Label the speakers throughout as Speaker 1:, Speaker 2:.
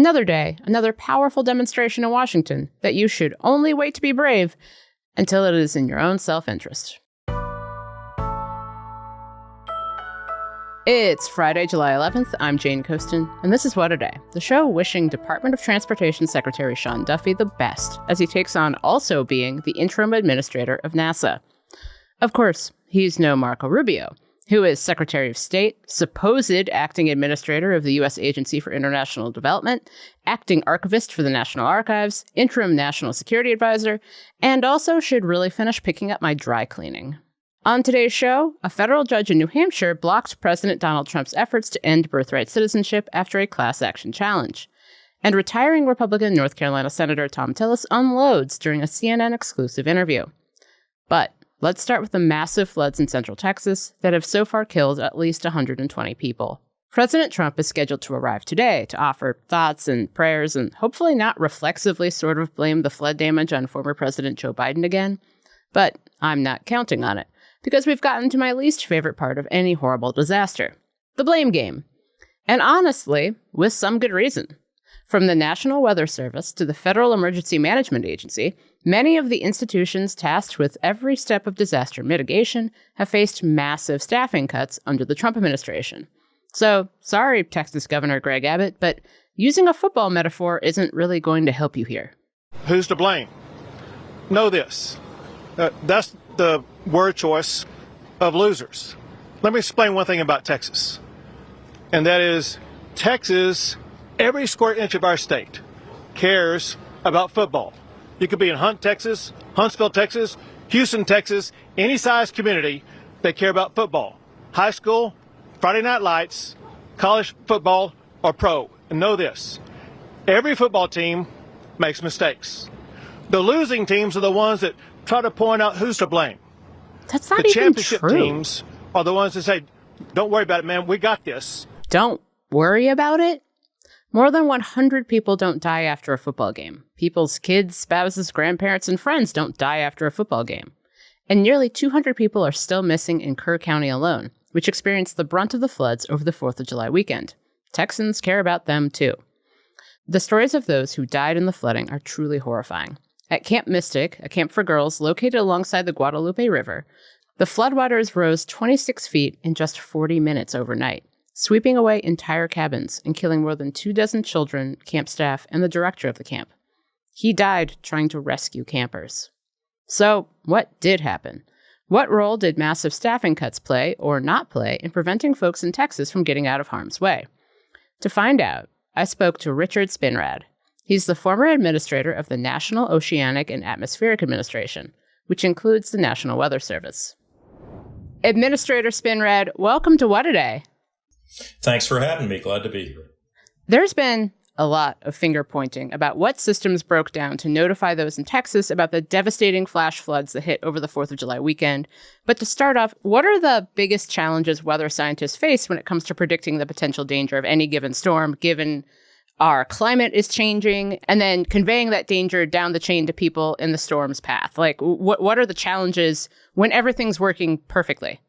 Speaker 1: Another day, another powerful demonstration in Washington that you should only wait to be brave until it is in your own self-interest. It's Friday, July 11th. I'm Jane Coaston, and this is What a Day, the show wishing Department of Transportation Secretary Sean Duffy the best as he takes on also being the interim administrator of NASA. Of course, he's no Marco Rubio, who is Secretary of State, supposed acting administrator of the U.S. Agency for International Development, acting archivist for the National Archives, interim national security advisor, and also should really finish picking up my dry cleaning. On today's show, a federal judge in New Hampshire blocked President Donald Trump's efforts to end birthright citizenship after a class action challenge. And retiring Republican North Carolina Senator Thom Tillis unloads during a CNN exclusive interview. But let's start with the massive floods in central Texas that have so far killed at least 120 people. President Trump is scheduled to arrive today to offer thoughts and prayers and hopefully not reflexively sort of blame the flood damage on former President Joe Biden again. But I'm not counting on it, because we've gotten to my least favorite part of any horrible disaster, the blame game. And honestly, with some good reason. From the National Weather Service to the Federal Emergency Management Agency, many of the institutions tasked with every step of disaster mitigation have faced massive staffing cuts under the Trump administration. So, sorry, Texas Governor Greg Abbott, but using a football metaphor isn't really going to help you here.
Speaker 2: Who's to blame? Know this. That's the word choice of losers. Let me explain one thing about Texas. And that is, Texas, every square inch of our state, cares about football. You could be in Hunt, Texas, Huntsville, Texas, Houston, Texas, any size community, they care about football. High school, Friday night lights, college football, or pro. And know this, every football team makes mistakes. The losing teams are the ones that try to point out who's to blame.
Speaker 1: That's not
Speaker 2: even true. The
Speaker 1: championship
Speaker 2: teams are the ones that say, don't worry about it, man, we got this.
Speaker 1: Don't worry about it? More than 100 people don't die after a football game. People's kids, spouses, grandparents, and friends don't die after a football game. And nearly 200 people are still missing in Kerr County alone, which experienced the brunt of the floods over the 4th of July weekend. Texans care about them, too. The stories of those who died in the flooding are truly horrifying. At Camp Mystic, a camp for girls located alongside the Guadalupe River, the floodwaters rose 26 feet in just 40 minutes overnight, sweeping away entire cabins and killing more than 24 children, camp staff, and the director of the camp. He died trying to rescue campers. So, what did happen? What role did massive staffing cuts play, or not play, in preventing folks in Texas from getting out of harm's way? To find out, I spoke to Richard Spinrad. He's the former administrator of the National Oceanic and Atmospheric Administration, which includes the National Weather Service. Administrator Spinrad, welcome to What a Day.
Speaker 3: Thanks for having me. Glad to be here.
Speaker 1: There's been a lot of finger pointing about what systems broke down to notify those in Texas about the devastating flash floods that hit over the 4th of July weekend. But to start off, what are the biggest challenges weather scientists face when it comes to predicting the potential danger of any given storm, given our climate is changing, and then conveying that danger down the chain to people in the storm's path? Like, what are the challenges when everything's working perfectly?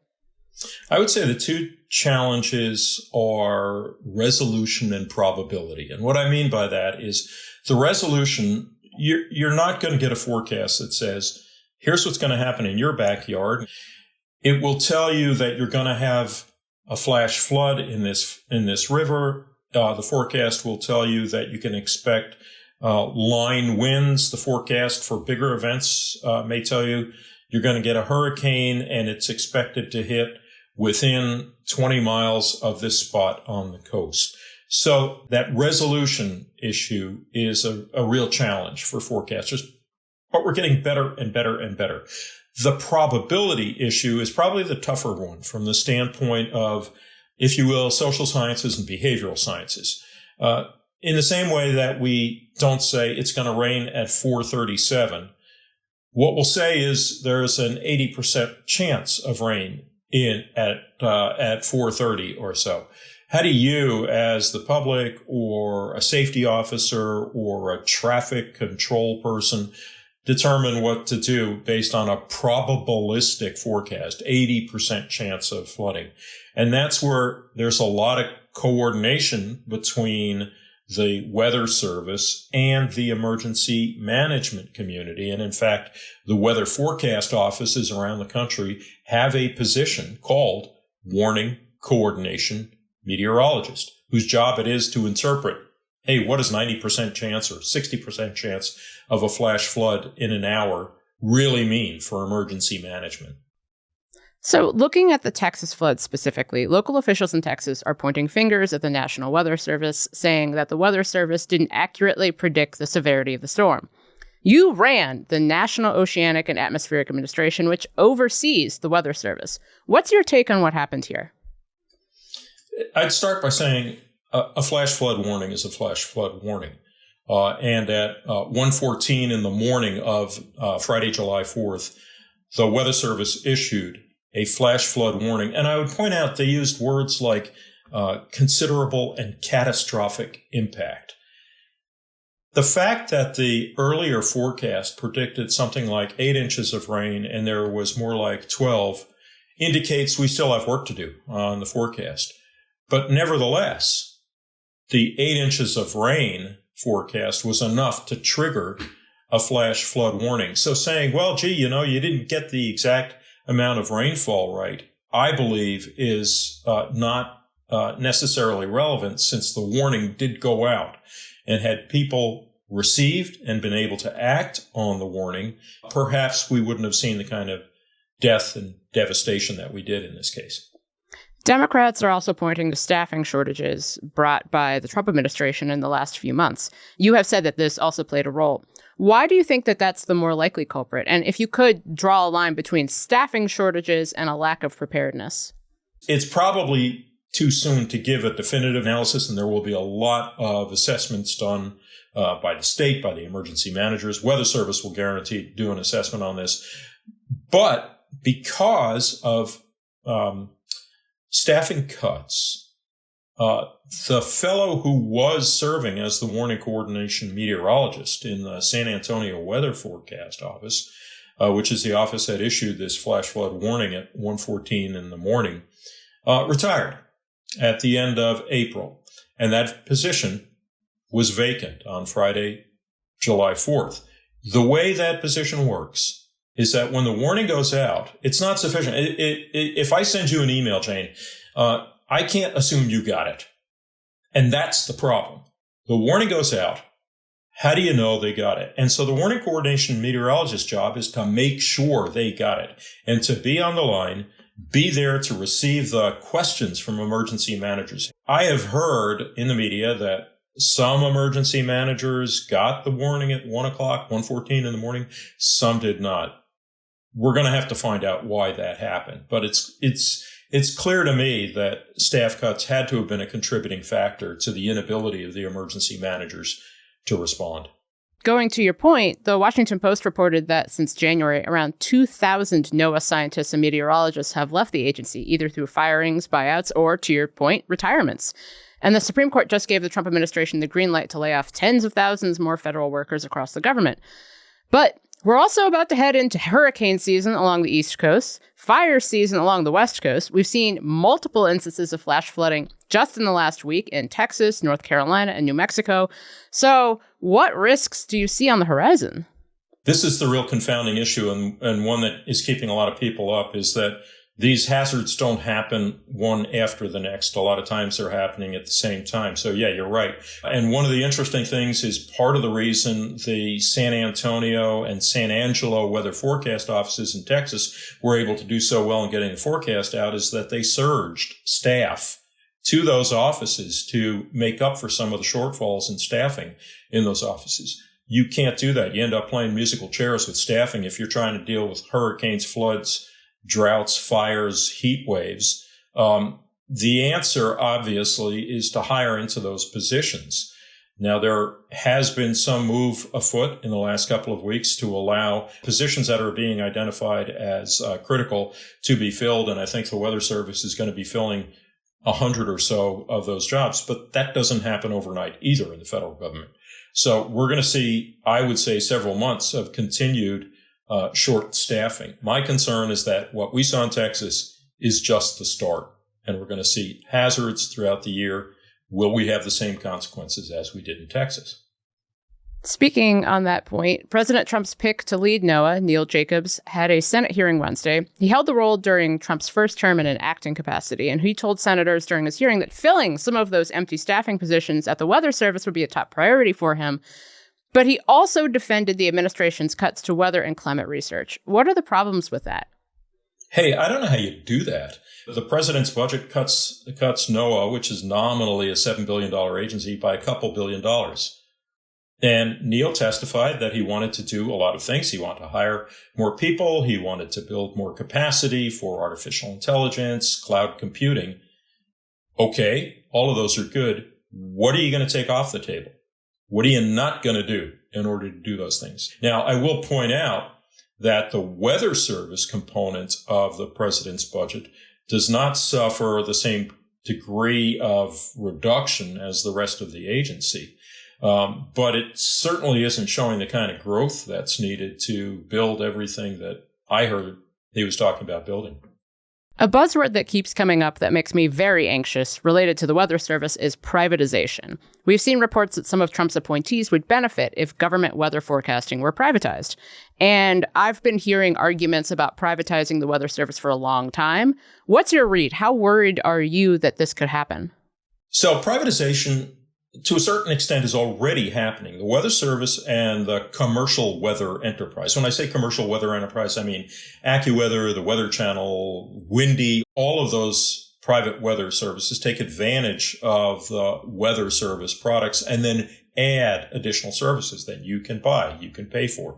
Speaker 3: I would say the two challenges are resolution and probability. And what I mean by that is the resolution, you're not going to get a forecast that says, here's what's going to happen in your backyard. It will tell you that you're going to have a flash flood in this river. The forecast will tell you that you can expect line winds. The forecast for bigger events may tell you you're going to get a hurricane and it's expected to hit within 20 miles of this spot on the coast. So that resolution issue is a real challenge for forecasters, but we're getting better and better and better. The probability issue is probably the tougher one from the standpoint of, if you will, social sciences and behavioral sciences. In the same way that we don't say it's going to rain at 4:37, what we'll say is there's an 80% chance of rain at 4:30 or so. How do you, as the public or a safety officer or a traffic control person, determine what to do based on a probabilistic forecast, 80% chance of flooding? And that's where there's a lot of coordination between the Weather Service, and the emergency management community. And in fact, the weather forecast offices around the country have a position called Warning Coordination Meteorologist, whose job it is to interpret, hey, what is 90% chance or 60% chance of a flash flood in an hour really mean for emergency management?
Speaker 1: So looking at the Texas flood specifically, local officials in Texas are pointing fingers at the National Weather Service, saying that the Weather Service didn't accurately predict the severity of the storm. You ran the National Oceanic and Atmospheric Administration, which oversees the Weather Service. What's your take on what happened here?
Speaker 3: I'd start by saying a flash flood warning is a flash flood warning. And at 1:14 in the morning of Friday, July 4th, the Weather Service issued a flash flood warning. And I would point out they used words like considerable and catastrophic impact. The fact that the earlier forecast predicted something like 8 inches of rain and there was more like 12 indicates we still have work to do on the forecast. But nevertheless, the 8 inches of rain forecast was enough to trigger a flash flood warning. So saying, well, gee, you didn't get the exact amount of rainfall right, I believe is not necessarily relevant, since the warning did go out. And had people received and been able to act on the warning, perhaps we wouldn't have seen the kind of death and devastation that we did in this case.
Speaker 1: Democrats are also pointing to staffing shortages brought by the Trump administration in the last few months. You have said that this also played a role. Why do you think that that's the more likely culprit? And if you could draw a line between staffing shortages and a lack of preparedness?
Speaker 3: It's probably too soon to give a definitive analysis, and there will be a lot of assessments done by the state, by the emergency managers. Weather Service will guarantee to do an assessment on this. But because of staffing cuts, the fellow who was serving as the warning coordination meteorologist in the San Antonio Weather Forecast Office, which is the office that issued this flash flood warning at 1:14 in the morning, retired at the end of April. And that position was vacant on Friday, July 4th. The way that position works is that when the warning goes out, it's not sufficient. If I send you an email, Jane, I can't assume you got it. And that's the problem. The warning goes out. How do you know they got it? And so the warning coordination meteorologist's job is to make sure they got it and to be on the line, be there to receive the questions from emergency managers. I have heard in the media that some emergency managers got the warning at 1:14 in the morning. Some did not. We're going to have to find out why that happened. But it's clear to me that staff cuts had to have been a contributing factor to the inability of the emergency managers to respond.
Speaker 1: Going to your point, the Washington Post reported that since January, around 2,000 NOAA scientists and meteorologists have left the agency, either through firings, buyouts, or, to your point, retirements. And the Supreme Court just gave the Trump administration the green light to lay off tens of thousands more federal workers across the government. But we're also about to head into hurricane season along the East Coast, fire season along the West Coast. We've seen multiple instances of flash flooding just in the last week in Texas, North Carolina, and New Mexico. So what risks do you see on the horizon?
Speaker 3: This is the real confounding issue, and one that is keeping a lot of people up, is that these hazards don't happen one after the next. A lot of times they're happening at the same time. So yeah, you're right. And one of the interesting things is part of the reason the San Antonio and San Angelo weather forecast offices in Texas were able to do so well in getting the forecast out is that they surged staff to those offices to make up for some of the shortfalls in staffing in those offices. You can't do that. You end up playing musical chairs with staffing if you're trying to deal with hurricanes, floods, droughts, fires, heat waves. The answer, obviously, is to hire into those positions. Now, there has been some move afoot in the last couple of weeks to allow positions that are being identified as critical to be filled. And I think the Weather Service is going to be filling 100 or so of those jobs. But that doesn't happen overnight either in the federal government. So we're going to see, I would say, several months of continued short staffing. My concern is that what we saw in Texas is just the start, and we're going to see hazards throughout the year will we have the same consequences as we did in Texas?
Speaker 1: Speaking on that point, President Trump's pick to lead NOAA, Neil Jacobs, had a Senate hearing Wednesday. He held the role during Trump's first term in an acting capacity, and he told senators during his hearing that filling some of those empty staffing positions at the Weather Service would be a top priority for him. But he also defended the administration's cuts to weather and climate research. What are the problems with that?
Speaker 3: Hey, I don't know how you do that. The president's budget cuts NOAA, which is nominally a $7 billion agency, by a couple $1 billion. And Neil testified that he wanted to do a lot of things. He wanted to hire more people. He wanted to build more capacity for artificial intelligence, cloud computing. Okay, all of those are good. What are you going to take off the table? What are you not going to do in order to do those things? Now, I will point out that the Weather Service component of the president's budget does not suffer the same degree of reduction as the rest of the agency. But it certainly isn't showing the kind of growth that's needed to build everything that I heard he was talking about building.
Speaker 1: A buzzword that keeps coming up that makes me very anxious related to the Weather Service is privatization. We've seen reports that some of Trump's appointees would benefit if government weather forecasting were privatized. And I've been hearing arguments about privatizing the Weather Service for a long time. What's your read? How worried are you that this could happen?
Speaker 3: So privatization, to a certain extent, is already happening. The Weather Service and the commercial weather enterprise. When I say commercial weather enterprise, I mean AccuWeather, the Weather Channel, Windy, all of those private weather services take advantage of the Weather Service products and then add additional services that you can buy, you can pay for.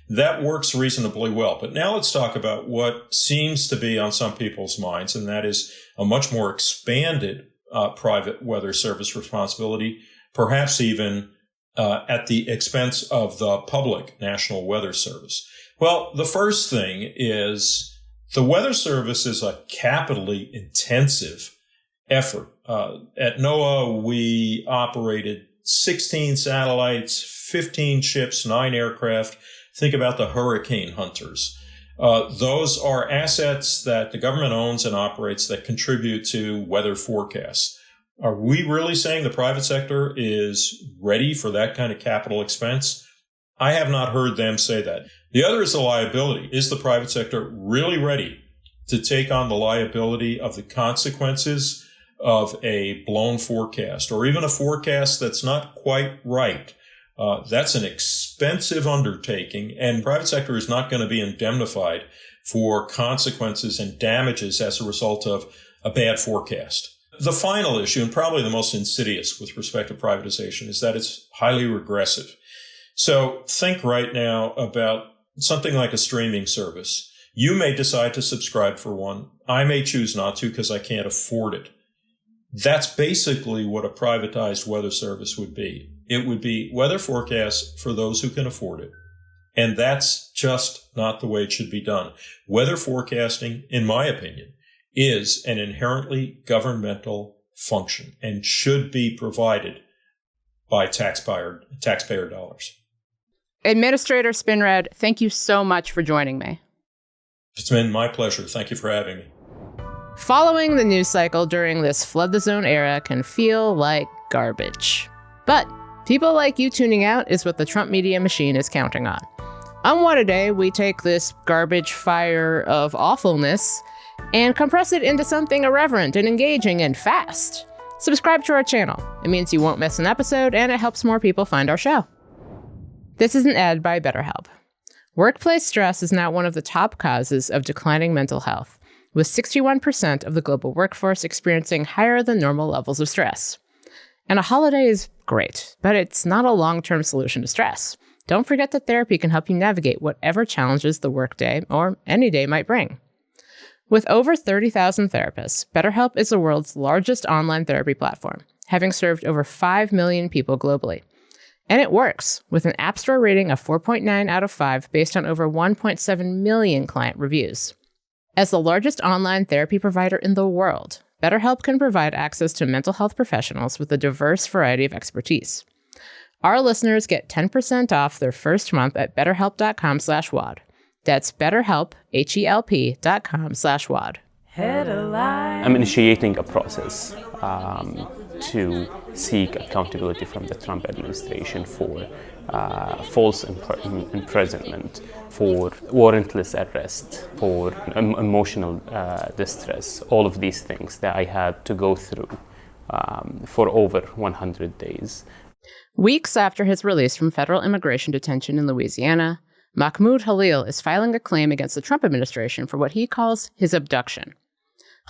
Speaker 3: That works reasonably well. But now let's talk about what seems to be on some people's minds, and that is a much more expanded private weather service responsibility, perhaps even at the expense of the public National Weather Service. Well, the first thing is the Weather Service is a capitally intensive effort. At NOAA, we operated 16 satellites, 15 ships, 9 aircraft. Think about the hurricane hunters. Those are assets that the government owns and operates that contribute to weather forecasts. Are we really saying the private sector is ready for that kind of capital expense? I have not heard them say that. The other is the liability. Is the private sector really ready to take on the liability of the consequences of a blown forecast or even a forecast that's not quite right? That's an expensive undertaking, and private sector is not going to be indemnified for consequences and damages as a result of a bad forecast. The final issue, and probably the most insidious with respect to privatization, is that it's highly regressive. So think right now about something like a streaming service. You may decide to subscribe for one. I may choose not to because I can't afford it. That's basically what a privatized weather service would be. It would be weather forecasts for those who can afford it. And that's just not the way it should be done. Weather forecasting, in my opinion, is an inherently governmental function and should be provided by taxpayer dollars.
Speaker 1: Administrator Spinrad, thank you so much for joining me.
Speaker 3: It's been my pleasure. Thank you for having me.
Speaker 1: Following the news cycle during this flood the zone era can feel like garbage. But people like you tuning out is what the Trump media machine is counting on. On What a Day, we take this garbage fire of awfulness and compress it into something irreverent and engaging and fast. Subscribe to our channel. It means you won't miss an episode, and it helps more people find our show. This is an ad by BetterHelp. Workplace stress is now one of the top causes of declining mental health, with 61% of the global workforce experiencing higher than normal levels of stress. And a holiday is great, but it's not a long-term solution to stress. Don't forget that therapy can help you navigate whatever challenges the workday or any day might bring. With over 30,000 therapists, BetterHelp is the world's largest online therapy platform, having served over 5 million people globally. And it works, with an App Store rating of 4.9 out of 5 based on over 1.7 million client reviews. As the largest online therapy provider in the world, BetterHelp can provide access to mental health professionals with a diverse variety of expertise. Our listeners get 10% off their first month at betterhelp.com/WAD. That's BetterHelp, HELP.com/WAD.
Speaker 4: I'm initiating a process to seek accountability from the Trump administration for false imprisonment, for warrantless arrest, for emotional distress, all of these things that I had to go through for over 100 days.
Speaker 1: Weeks after his release from federal immigration detention in Louisiana, Mahmoud Khalil is filing a claim against the Trump administration for what he calls his abduction.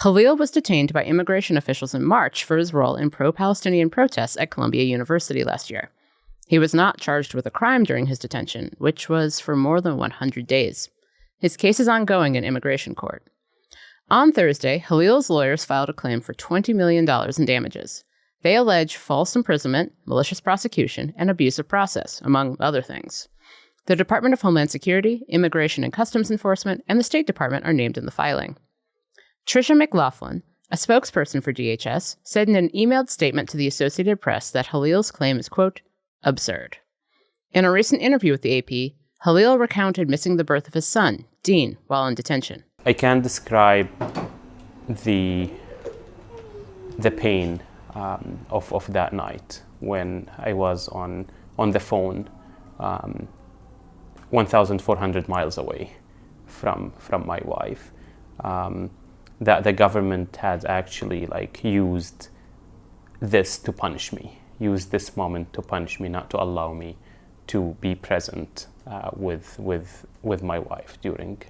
Speaker 1: Khalil was detained by immigration officials in March for his role in pro-Palestinian protests at Columbia University last year. He was not charged with a crime during his detention, which was for more than 100 days. His case is ongoing in immigration court. On Thursday, Khalil's lawyers filed a claim for $20 million in damages. They allege false imprisonment, malicious prosecution, and abuse of process, among other things. The Department of Homeland Security, Immigration and Customs Enforcement, and the State Department are named in the filing. Tricia McLaughlin, a spokesperson for DHS, said in an emailed statement to the Associated Press that Khalil's claim is, quote, absurd. In a recent interview with the AP, Khalil recounted missing the birth of his son, Dean, while in detention.
Speaker 4: I can't describe the pain of that night when I was on the phone 1,400 miles away from my wife. That the government had actually used this to punish me, used this moment to punish me, not to allow me to be present with my wife during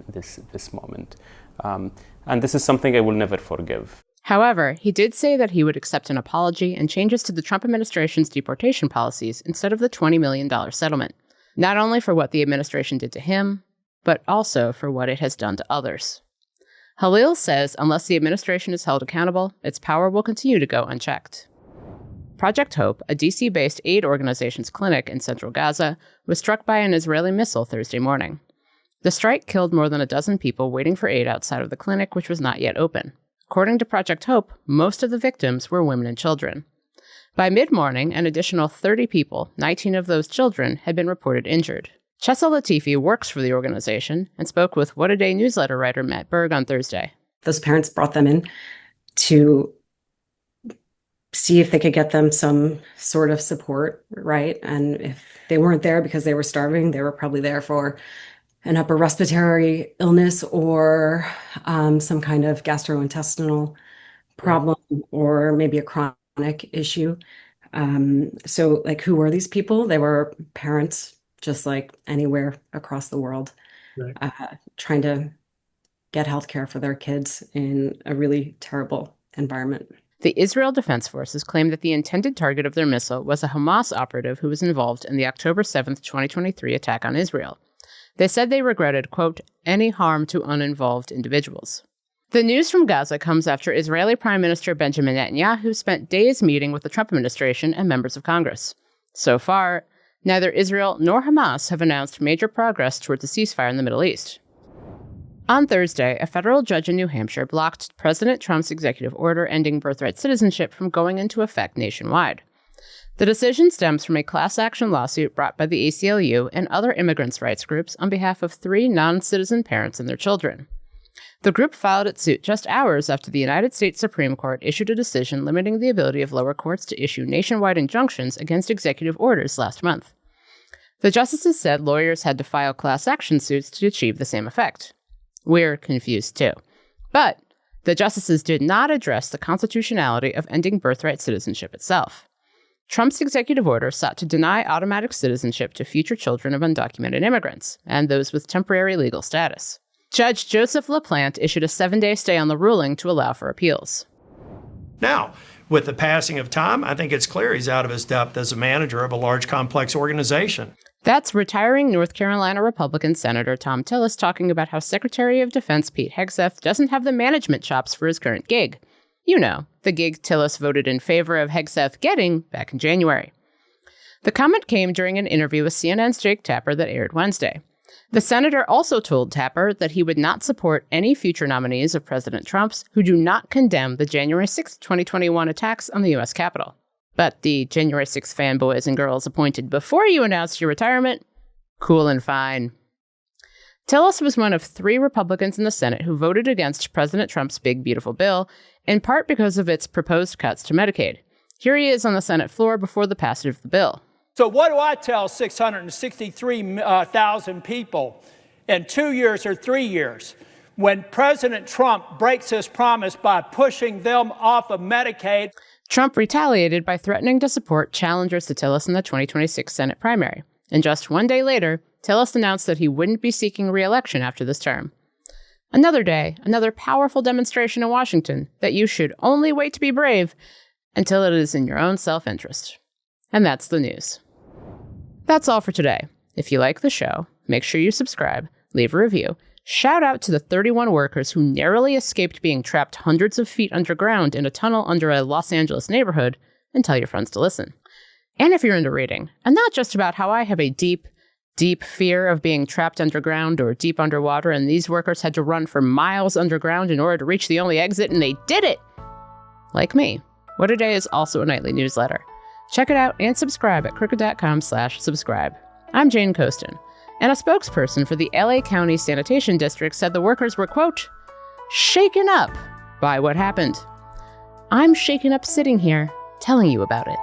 Speaker 4: this moment. And this is something I will never forgive.
Speaker 1: However, he did say that he would accept an apology and changes to the Trump administration's deportation policies instead of the $20 million settlement, not only for what the administration did to him, but also for what it has done to others. Khalil says unless the administration is held accountable, its power will continue to go unchecked. Project Hope, a DC-based aid organization's clinic in central Gaza, was struck by an Israeli missile Thursday morning. The strike killed more than a dozen people waiting for aid outside of the clinic, which was not yet open. According to Project Hope, most of the victims were women and children. By mid-morning, an additional 30 people, 19 of those children, had been reported injured. Chessa Latifi works for the organization and spoke with What a Day newsletter writer Matt Berg on Thursday.
Speaker 5: Those parents brought them in to see if they could get them some sort of support, right? And if they weren't there because they were starving, they were probably there for an upper respiratory illness or some kind of gastrointestinal problem or maybe a chronic issue. So who were these people? They were parents just like anywhere across the world, trying to get healthcare for their kids in a really terrible environment.
Speaker 1: The Israel Defense Forces claimed that the intended target of their missile was a Hamas operative who was involved in the October 7th, 2023 attack on Israel. They said they regretted, quote, any harm to uninvolved individuals. The news from Gaza comes after Israeli Prime Minister Benjamin Netanyahu spent days meeting with the Trump administration and members of Congress. So far, neither Israel nor Hamas have announced major progress towards a ceasefire in the Middle East. On Thursday, a federal judge in New Hampshire blocked President Trump's executive order ending birthright citizenship from going into effect nationwide. The decision stems from a class action lawsuit brought by the ACLU and other immigrants' rights groups on behalf of 3 non-citizen parents and their children. The group filed its suit just hours after the United States Supreme Court issued a decision limiting the ability of lower courts to issue nationwide injunctions against executive orders last month. The justices said lawyers had to file class action suits to achieve the same effect. We're confused too. But the justices did not address the constitutionality of ending birthright citizenship itself. Trump's executive order sought to deny automatic citizenship to future children of undocumented immigrants and those with temporary legal status. Judge Joseph LaPlante issued a 7-day stay on the ruling to allow for appeals.
Speaker 6: Now, with the passing of time, I think it's clear he's out of his depth as a manager of a large, complex organization.
Speaker 1: That's retiring North Carolina Republican Senator Thom Tillis talking about how Secretary of Defense Pete Hegseth doesn't have the management chops for his current gig. You know, the gig Tillis voted in favor of Hegseth getting back in January. The comment came during an interview with CNN's Jake Tapper that aired Wednesday. The senator also told Tapper that he would not support any future nominees of President Trump's who do not condemn the January 6, 2021 attacks on the U.S. Capitol. But the January 6 fanboys and girls appointed before you announced your retirement, cool and fine. Tillis was one of 3 Republicans in the Senate who voted against President Trump's big, beautiful bill, in part because of its proposed cuts to Medicaid. Here he is on the Senate floor before the passage of the bill.
Speaker 7: So what do I tell 663,000 people in 2 years or 3 years when President Trump breaks his promise by pushing them off of Medicaid?
Speaker 1: Trump retaliated by threatening to support challengers to Tillis in the 2026 Senate primary. And just 1 day later, Tillis announced that he wouldn't be seeking re-election after this term. Another day, another powerful demonstration in Washington that you should only wait to be brave until it is in your own self-interest. And that's the news. That's all for today. If you like the show, make sure you subscribe, leave a review, shout out to the 31 workers who narrowly escaped being trapped hundreds of feet underground in a tunnel under a Los Angeles neighborhood, and tell your friends to listen. And if you're into reading, and not just about how I have a deep, deep fear of being trapped underground or deep underwater, and these workers had to run for miles underground in order to reach the only exit, and they did it! Like me, What A Day is also a nightly newsletter. Check it out and subscribe at crooked.com/subscribe. I'm Jane Coaston, and a spokesperson for the LA County Sanitation District said the workers were, quote, shaken up by what happened. I'm shaken up sitting here telling you about it.